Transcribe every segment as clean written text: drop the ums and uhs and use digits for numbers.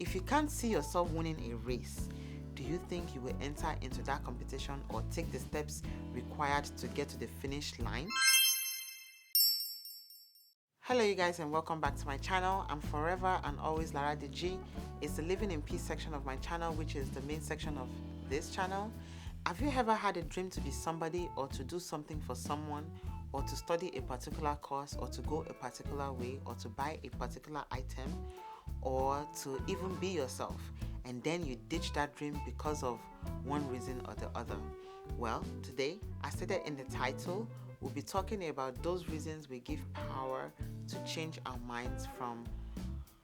If you can't see yourself winning a race, do you think you will enter into that competition or take the steps required to get to the finish line? Hello you guys, and welcome back to my channel. I'm forever and always Laraddiji. It's the Living in Peace section of my channel, which is the main section of this channel. Have you ever had a dream to be somebody, or to do something for someone, or to study a particular course, or to go a particular way, or to buy a particular item, or to even be yourself, and then you ditch that dream because of one reason or the other? Well, today, as stated in the title, we'll be talking about those reasons we give power to change our minds from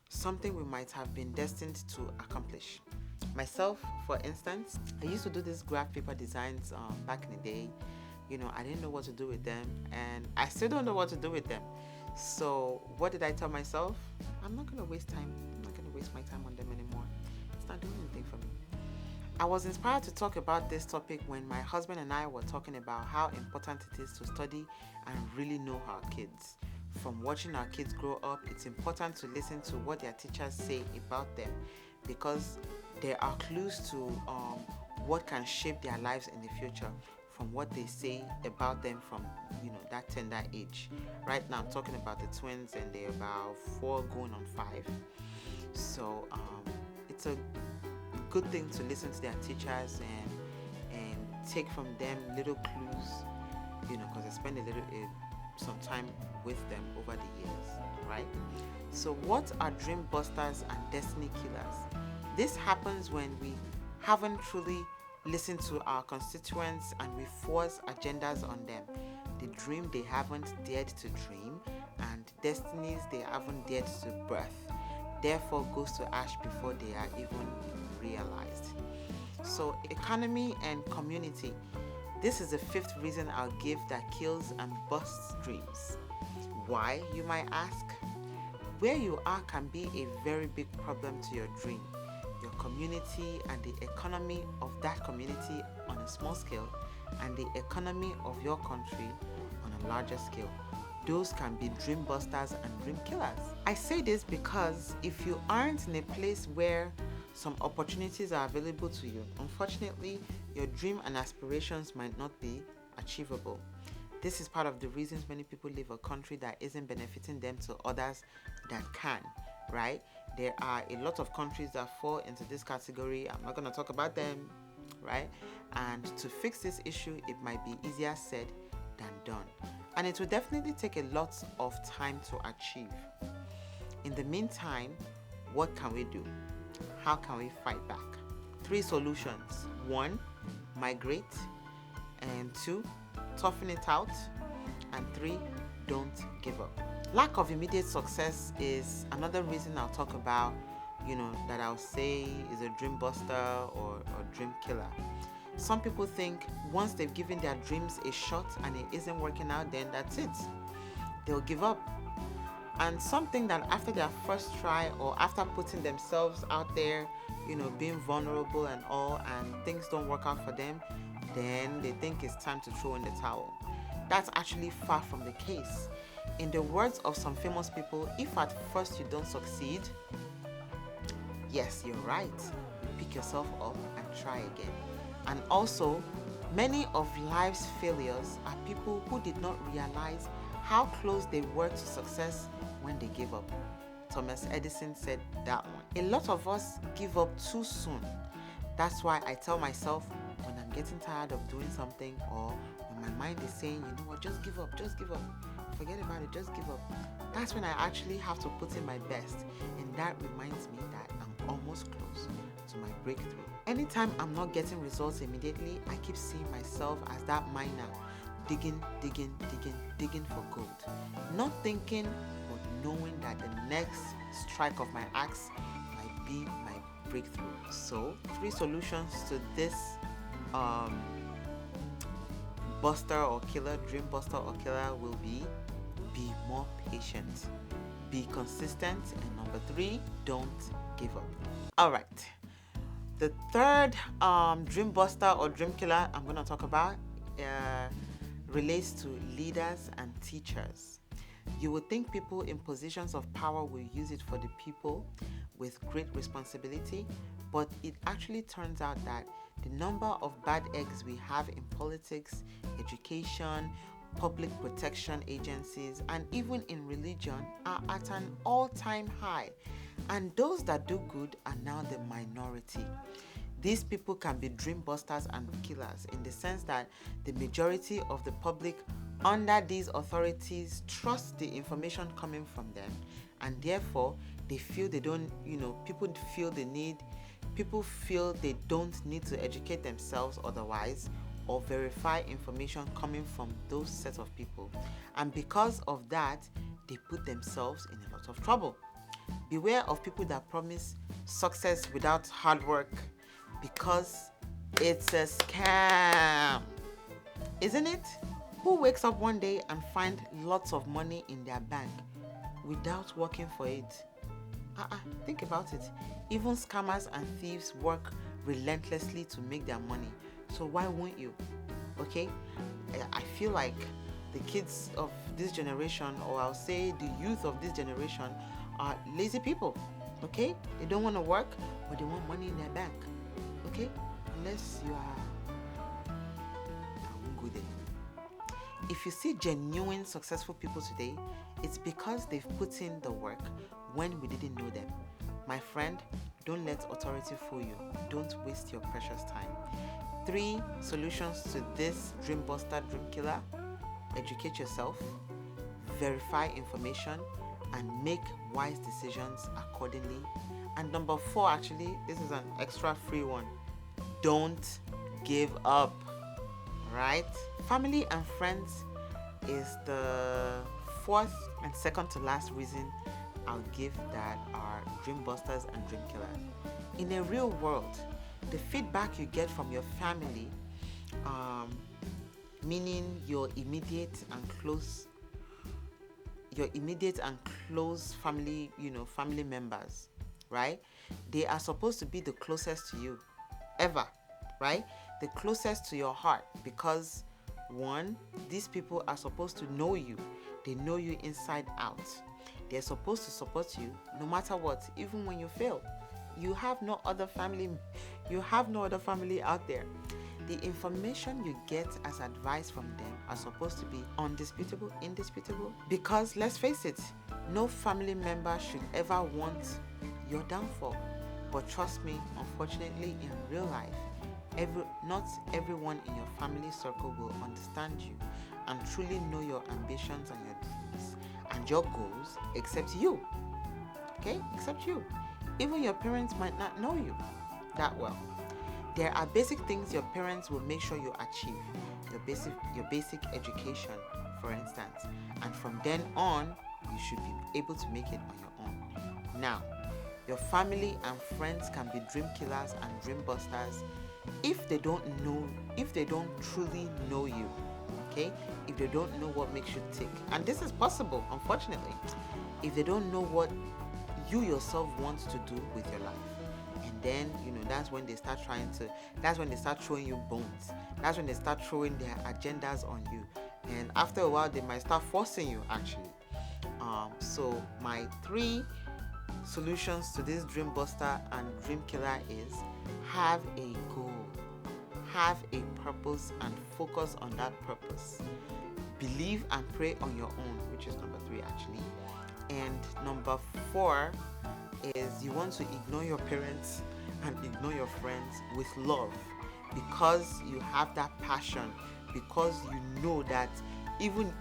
something we might have been destined to accomplish. Myself, for instance, I used to do these graph paper designs back in the day. I didn't know what to do with them, and I still don't know what to do with them. So what did I tell myself? I'm not going to waste time. I'm not going to waste my time on them anymore. It's not doing anything for me. I was inspired to talk about this topic when my husband and I were talking about how important it is to study and really know our kids. From watching our kids grow up, it's important to listen to what their teachers say about them, because there are clues to what can shape their lives in the future from what they say about them from that tender age. Right now I'm talking about the twins, and they're about 4 going on 5. So it's a good thing to listen to their teachers and take from them little clues, because I spend some time with them over the years, right? So what are dream busters and destiny killers? This happens when we haven't truly listened to our constituents and we force agendas on them. The dream they haven't dared to dream, and destinies they haven't dared to birth, therefore goes to ash before they are even realized. So economy and community. This is the 5th reason I'll give that kills and busts dreams. Why, you might ask? Where you are can be a very big problem to your dream. Your community and the economy of that community on a small scale, and the economy of your country on a larger scale. Those can be dream busters and dream killers. I say this because if you aren't in a place where some opportunities are available to you, unfortunately, your dream and aspirations might not be achievable. This is part of the reasons many people leave a country that isn't benefiting them to others that can, right? There are a lot of countries that fall into this category. I'm not going to talk about them, right? And to fix this issue, it might be easier said than done. And it will definitely take a lot of time to achieve. In the meantime, what can we do? How can we fight back? 3 solutions. 1, migrate. And 2, toughen it out. And 3, don't give up. Lack of immediate success is another reason I'll talk about, that I'll say is a dream buster or dream killer. Some people think once they've given their dreams a shot and it isn't working out, then that's it. They'll give up. And something that after their first try, or after putting themselves out there, being vulnerable and all, and things don't work out for them, then they think it's time to throw in the towel. That's actually far from the case. In the words of some famous people, if at first you don't succeed, yes, you're right. Pick yourself up and try again. And also, many of life's failures are people who did not realize how close they were to success when they gave up. Thomas Edison said that one. A lot of us give up too soon. That's why I tell myself when I'm getting tired of doing something, or when my mind is saying, just give up, forget about it, just give up. That's when I actually have to put in my best, and that reminds me that I'm almost close to my breakthrough. Anytime I'm not getting results immediately, I keep seeing myself as that miner, digging for gold. Not thinking, but knowing that the next strike of my axe might be my breakthrough. So 3 solutions to this buster or killer, dream buster or killer, will be more patient, be consistent, and number 3, don't give up. All right, the 3rd dream buster or dream killer I'm going to talk about relates to leaders and teachers. You would think people in positions of power will use it for the people with great responsibility, but it actually turns out that the number of bad eggs we have in politics, education, public protection agencies, and even in religion are at an all-time high. And those that do good are now the minority. These people can be dream busters and killers in the sense that the majority of the public under these authorities trust the information coming from them, and therefore they feel they don't, people feel they don't need to educate themselves otherwise or verify information coming from those sets of people. And because of that, they put themselves in a lot of trouble. Beware of people that promise success without hard work, because it's a scam, isn't it? Who wakes up one day and find lots of money in their bank without working for it? Think about it. Even scammers and thieves work relentlessly to make their money. So why won't you? Okay? I feel like the kids of this generation, or I'll say the youth of this generation, are lazy people. Okay? They don't want to work, but they want money in their bank. Okay? Unless you are... I won't go there. If you see genuine successful people today, it's because they've put in the work when we didn't know them. My friend, don't let authority fool you. Don't waste your precious time. 3 solutions to this dream buster, dream killer: educate yourself, verify information, and make wise decisions accordingly. And number 4, actually, this is an extra free one: don't give up. Right? Family and friends is the 4th and second to last reason I'll give that are dream busters and dream killers. In a real world, the feedback you get from your family, meaning your immediate and close family, family members, right? They are supposed to be the closest to you ever, right? The closest to your heart, because 1, these people are supposed to know you. They know you inside out. They're supposed to support you no matter what, even when you fail. You have no other family out there. The information you get as advice from them are supposed to be undisputable, indisputable, because let's face it, no family member should ever want your downfall. But trust me, unfortunately, in real life, not everyone in your family circle will understand you and truly know your ambitions and your dreams and your goals, except you. Okay? Except you. Even your parents might not know you that well. There are basic things your parents will make sure you achieve. Your basic education, for instance. And from then on, you should be able to make it on your own. Now, your family and friends can be dream killers and dream busters if they don't truly know you. Okay? If they don't know what makes you tick. And this is possible, unfortunately. If they don't know what you yourself want to do with your life. And then, that's when they start throwing you bones. That's when they start throwing their agendas on you. And after a while, they might start forcing you, actually. So my 3 solutions to this dream buster and dream killer is: have a goal, have a purpose, and focus on that purpose. Believe and pray on your own, which is number 3, actually. And number 4 is you want to ignore your parents and ignore your friends with love, because you have that passion, because you know that even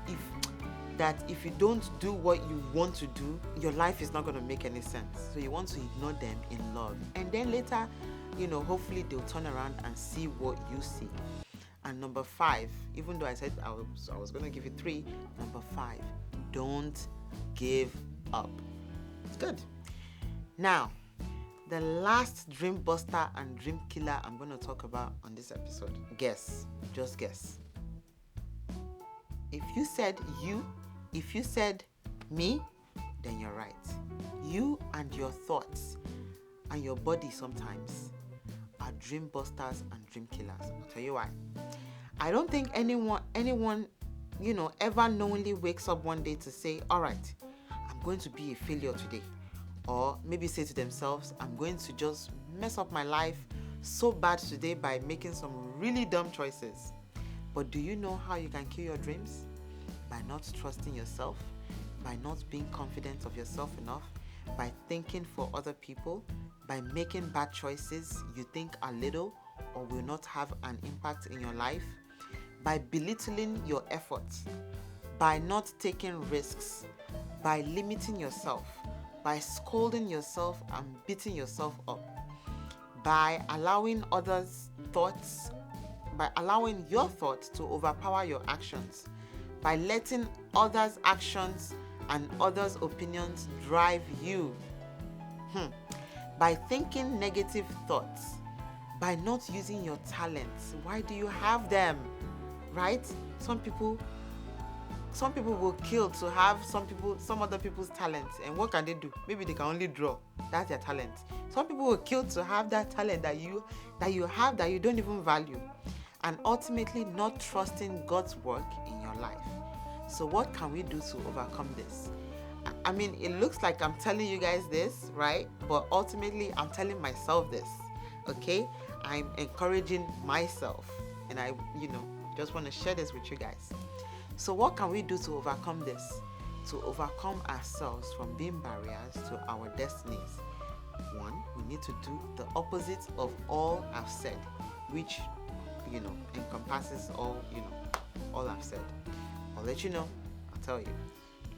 if you don't do what you want to do, your life is not going to make any sense. So you want to ignore them in love. And then later, hopefully they'll turn around and see what you see. And number 5, even though I said I was going to give you 3, number 5, don't give up. It's good. Now, the last dream buster and dream killer I'm going to talk about on this episode. Guess. Just guess. If you said me, then you're right. You and your thoughts and your body sometimes are dream busters and dream killers. I'll tell you why. I don't think anyone ever knowingly wakes up one day to say, all right, I'm going to be a failure today. Or maybe say to themselves, I'm going to just mess up my life so bad today by making some really dumb choices. But do you know how you can kill your dreams? By not trusting yourself, by not being confident of yourself enough, by thinking for other people, by making bad choices you think are little or will not have an impact in your life, by belittling your efforts, by not taking risks, by limiting yourself, by scolding yourself and beating yourself up, by allowing your thoughts to overpower your actions, by letting others' actions and others' opinions drive you, by thinking negative thoughts, by not using your talents. Why do you have them? Right? Some people will kill to have some other people's talents. And what can they do? Maybe they can only draw. That's their talent. Some people will kill to have that talent that you have that you don't even value. And ultimately not trusting God's work in your life. So what can we do to overcome this? I mean, it looks like I'm telling you guys this, right? But ultimately, I'm telling myself this, okay? I'm encouraging myself. And I, just want to share this with you guys. So what can we do to overcome this? To overcome ourselves from being barriers to our destinies. One, we need to do the opposite of all I've said, which, encompasses all I've said. I'll let you know. I'll tell you.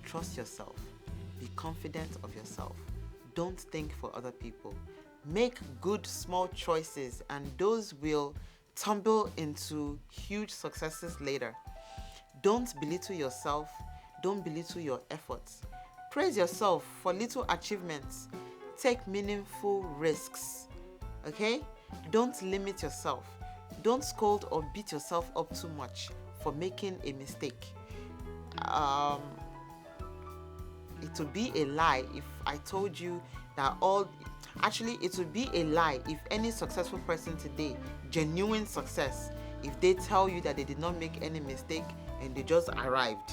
Trust yourself. Be confident of yourself. Don't think for other people. Make good small choices, and those will tumble into huge successes later. Don't belittle yourself. Don't belittle your efforts. Praise yourself for little achievements. Take meaningful risks. Okay? Don't limit yourself. Don't scold or beat yourself up too much for making a mistake. It would be a lie if I told you that it would be a lie if any successful person today, genuine success, if they tell you that they did not make any mistake and they just arrived.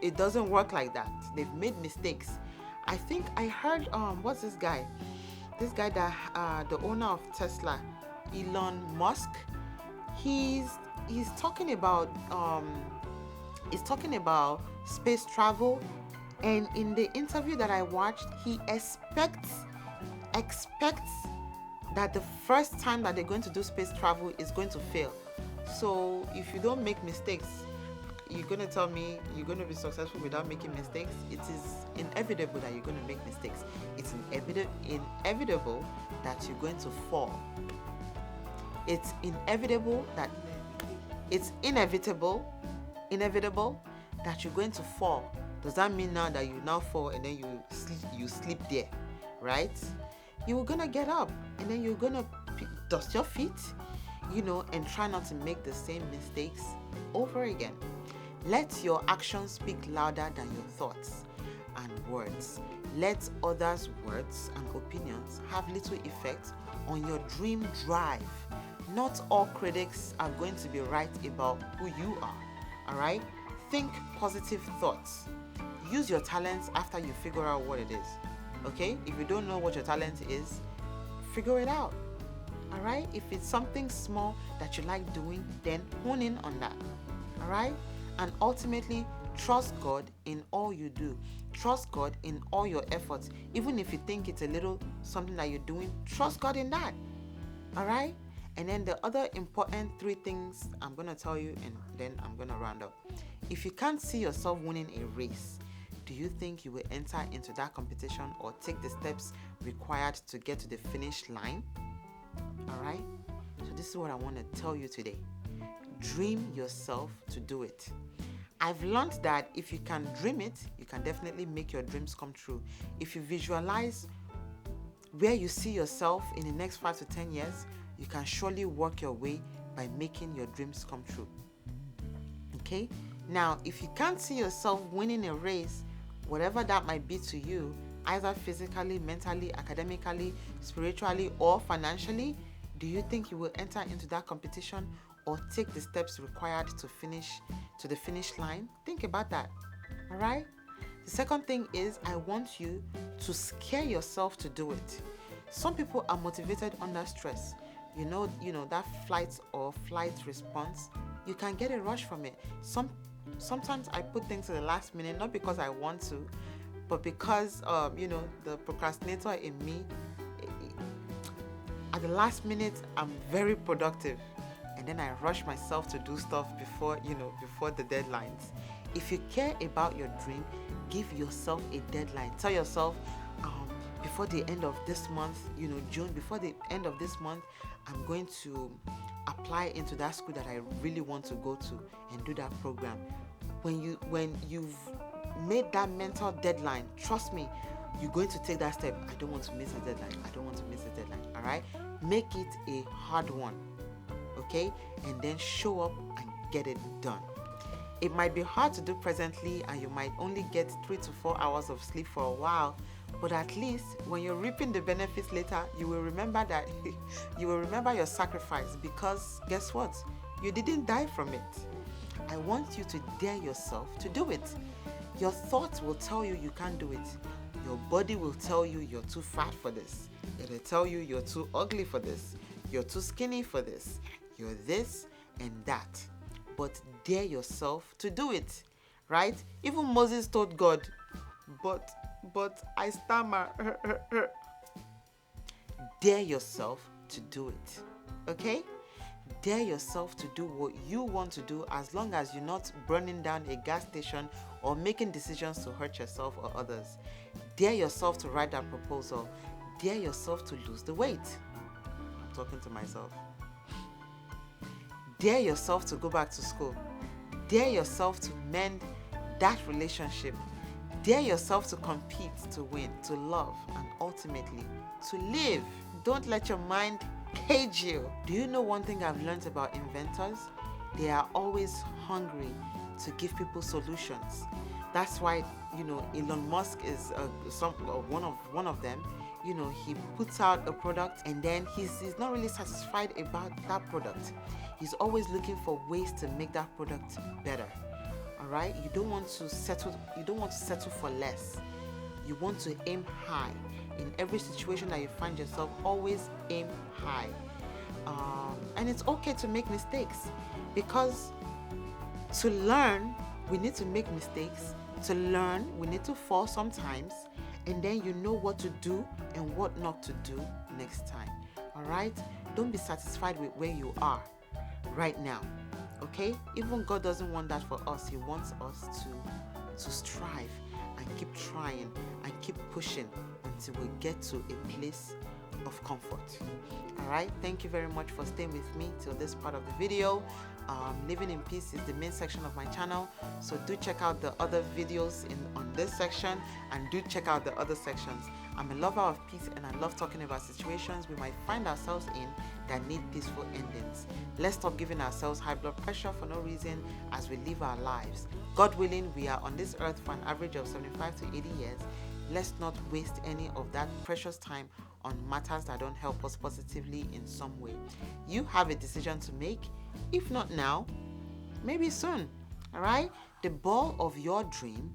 It doesn't work like that. They've made mistakes. I think I heard what's this guy? This guy that the owner of Tesla, Elon Musk, he's talking about space travel, and in the interview that I watched, he expects that the first time that they're going to do space travel is going to fail. So if you don't make mistakes, you're going to tell me you're going to be successful without making mistakes? It is inevitable that you're going to make mistakes. It's inevitable that you're going to fall. It's inevitable that you're going to fall. Does that mean now that you now fall and then you sleep there, right? You're gonna get up and then you're gonna dust your feet, and try not to make the same mistakes over again. Let your actions speak louder than your thoughts and words. Let others' words and opinions have little effect on your dream drive. Not all critics are going to be right about who you are, all right? Think positive thoughts. Use your talents after you figure out what it is, okay? If you don't know what your talent is, figure it out, all right? If it's something small that you like doing, then hone in on that, all right? And ultimately, trust God in all you do. Trust God in all your efforts. Even if you think it's a little something that you're doing, trust God in that, all right? And then the other important 3 things I'm going to tell you, and then I'm going to round up. If you can't see yourself winning a race, do you think you will enter into that competition or take the steps required to get to the finish line? All right? So this is what I want to tell you today. Dream yourself to do it. I've learned that if you can dream it, you can definitely make your dreams come true. If you visualize where you see yourself in the next 5 to 10 years, you can surely work your way by making your dreams come true. Okay? Now, if you can't see yourself winning a race, whatever that might be to you, either physically, mentally, academically, spiritually, or financially, do you think you will enter into that competition or take the steps required to the finish line? Think about that. All right? The second thing is I want you to scare yourself to do it. Some people are motivated under stress. You know that fight or flight response, you can get a rush from it. Sometimes I put things to the last minute, not because I want to, but because the procrastinator in me, at the last minute I'm very productive, and then I rush myself to do stuff before the deadlines. If you care about your dream, give yourself a deadline. Tell yourself, before the end of this month, June, before the end of this month, I'm going to apply into that school that I really want to go to and do that program. When you've made that mental deadline, trust me, you're going to take that step. I don't want to miss a deadline. I don't want to miss a deadline. All right? Make it a hard one. Okay? And then show up and get it done. It might be hard to do presently, and you might only get 3 to 4 hours of sleep for a while, but at least when you're reaping the benefits later, you will remember that you will remember your sacrifice, because guess what? You didn't die from it. I want you to dare yourself to do it. Your thoughts will tell you you can't do it. Your body will tell you you're too fat for this. It'll tell you you're too ugly for this. You're too skinny for this. You're this and that. But dare yourself to do it, right? Even Moses told God, but I stammer. Dare yourself to do it, okay? Dare yourself to do what you want to do, as long as you're not burning down a gas station or making decisions to hurt yourself or others. Dare yourself to write that proposal. Dare yourself to lose the weight. I'm talking to myself. Dare yourself to go back to school. Dare yourself to mend that relationship. Dare yourself to compete, to win, to love, and ultimately to live. Don't let your mind cage you. Do you know one thing I've learned about inventors? They are always hungry to give people solutions. That's why Elon Musk is one of them. He puts out a product, and then he's not really satisfied about that product. He's always looking for ways to make that product better. All right? You don't want to settle for less. You want to aim high. In every situation that you find yourself, always aim high. And it's okay to make mistakes, because to learn, we need to make mistakes. To learn, we need to fall sometimes, and then you know what to do and what not to do next time. All right? Don't be satisfied with where you are right now. Okay? Even God doesn't want that for us. He wants us to strive and keep trying and keep pushing until we get to a place of comfort. All right, thank you very much for staying with me till this part of the video. Living in Peace is the main section of my channel, so do check out the other videos on this section, and do check out the other sections. I'm a lover of peace, and I love talking about situations we might find ourselves in that need peaceful endings. Let's stop giving ourselves high blood pressure for no reason as we live our lives. God willing, we are on this earth for an average of 75 to 80 years. Let's not waste any of that precious time on matters that don't help us positively in some way. You have a decision to make. If not now, maybe soon. All right? The ball of your dream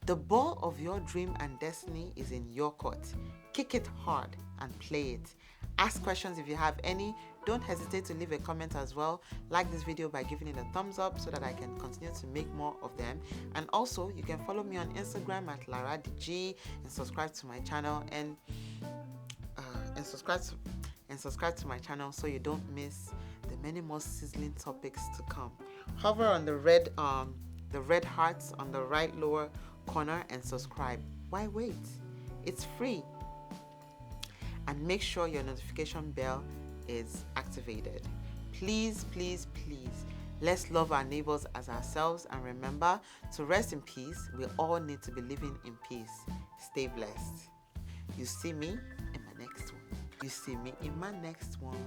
and destiny is in your court. Kick it hard and play it. Ask questions if you have any. Don't hesitate to leave a comment as well. Like this video by giving it a thumbs up so that I can continue to make more of them. And also, you can follow me on Instagram at Laraddiji, and subscribe to my channel and subscribe to my channel so you don't miss the many more sizzling topics to come. Hover on the red hearts on the right lower corner and subscribe. Why wait? It's free. And make sure your notification bell is activated. Please, please, please, let's love our neighbors as ourselves, and remember to rest in peace. We all need to be living in peace. Stay blessed. You see me in my next one. You see me in my next one.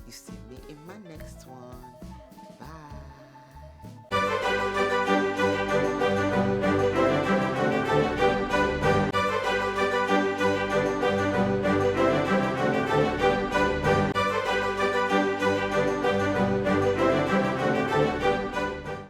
You see me in my next one.